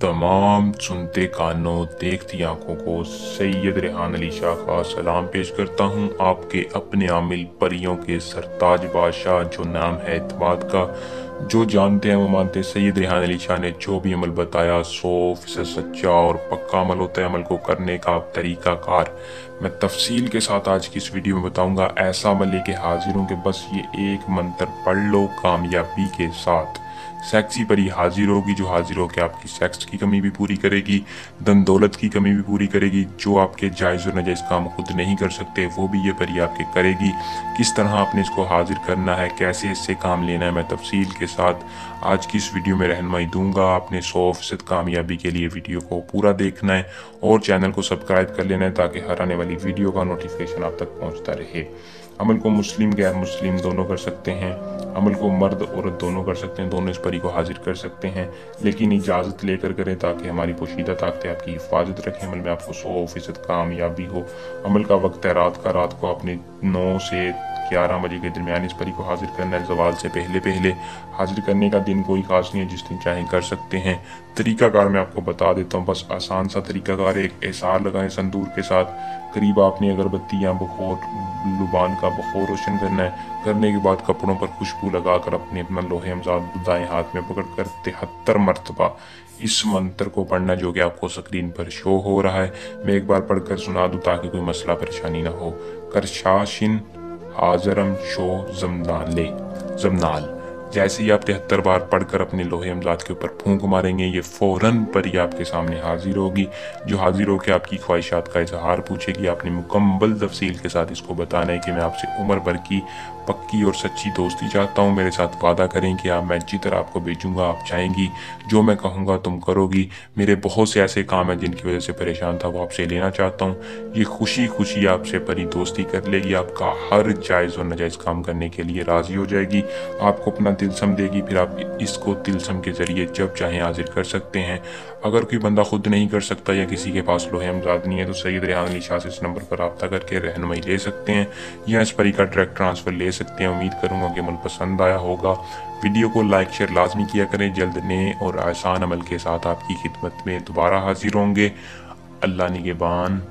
तमाम सुनते कानों देखती आंखों को सैयद रेहान अली शाह का सलाम पेश करता हूँ। आपके अपने आमिल परियों के सरताज बादशाह जो नाम है एतमाद का, जो जानते हैं वो मानते हैं। सैयद रेहान अली शाह ने जो भी अमल बताया 100% सच्चा और पक्का अमल होता है। अमल को करने का तरीका कार मैं तफसील के साथ आज की इस वीडियो में बताऊंगा। ऐसा अमल लेके हाजिर हूँ कि बस ये एक मंत्र पढ़ लो, कामयाबी के साथ सेक्सी परी हाजिर होगी, जो हाजिर होकर आपकी सेक्स की कमी भी पूरी करेगी, धन दौलत की कमी भी पूरी करेगी। जो आपके जायज़ और नाजायज़ काम खुद नहीं कर सकते वो भी ये परी आपके करेगी। किस तरह आपने इसको हाजिर करना है, कैसे इससे काम लेना है, मैं तफसील के साथ आज की इस वीडियो में रहनुमाई दूंगा। आपने 100% कामयाबी के लिए वीडियो को पूरा देखना है और चैनल को सब्सक्राइब कर लेना है ताकि हर आने वाली वीडियो का नोटिफिकेशन आप तक पहुंचता रहे। अमल को मुस्लिम गैर मुस्लिम दोनों कर सकते हैं। अमल को मर्द औरत दोनों कर सकते हैं, दोनों इस परी को हाजिर कर सकते हैं, लेकिन इजाज़त लेकर करें ताकि हमारी पोशीदा ताकतें आपकी हिफाजत रखें। अमल में आपको 100% कामयाबी हो। अमल का वक्त है रात का। रात को अपने 9 से 11 बजे के दरमियान इस परी को हाजिर करना है। ज़वाल से पहले पहले हाजिर करने का दिन कोई खास नहीं है, जिस दिन चाहें कर सकते हैं। तरीकाकार मैं आपको बता देता हूँ, बस आसान सा तरीकाकार। एक एसार लगाएं संदूर के साथ, करीब आपने अगरबत्ती या बखोर लुबान का बखोर रोशन करना है। करने के बाद कपड़ों पर खुशबू लगाकर अपना लोहे हमजाद दाएं हाथ में पकड़कर 73 मरतबा इस मंत्र को पढ़ना, जो कि आपको स्क्रीन पर शो हो रहा है। मैं एक बार पढ़कर सुना दूं ताकि कोई मसला परेशानी ना हो। करशाशिन हाजरम शो जमनाल। जैसे ही आप 73 बार पढ़कर अपने लोहे अमजाद के ऊपर फूंक मारेंगे, ये फौरन परी आपके सामने हाजिर होगी, जो हाजिर होकर आपकी ख्वाहिशात का इजहार पूछेगी। आपने मुकम्मल तफसील के साथ इसको बताना है कि मैं आपसे उम्र भर की पक्की और सच्ची दोस्ती चाहता हूँ। मेरे साथ वादा करें कि आप मैं जिधर आपको भेजूंगा आप चाहेंगी, जो मैं कहूँगा तुम करोगी। मेरे बहुत से ऐसे काम हैं जिनकी वजह से परेशान था, वो आपसे लेना चाहता हूँ। ये खुशी खुशी आपसे परी दोस्ती कर लेगी, आपका हर जायज़ और नाजायज़ काम करने के लिए राज़ी हो जाएगी, आपको अपना तिलस्म देगी। फिर आप इसको तिलस्म के ज़रिए जब चाहें हाजिर कर सकते हैं। अगर कोई बंदा खुद नहीं कर सकता या किसी के पास लोहे अमजाद नहीं है तो सैयद रेहान अली शाह से इस नंबर पर रब्ता करके रहनुमाई ले सकते हैं या इस परी का डायरेक्ट ट्रांसफ़र ले सकते हैं। उम्मीद करूँगा कि अमल पसंद आया होगा। वीडियो को लाइक शेयर लाजमी किया करें। जल्द नए और आसान अमल के साथ आपकी खिदमत में दोबारा हाजिर होंगे। अल्लाह निगहबान।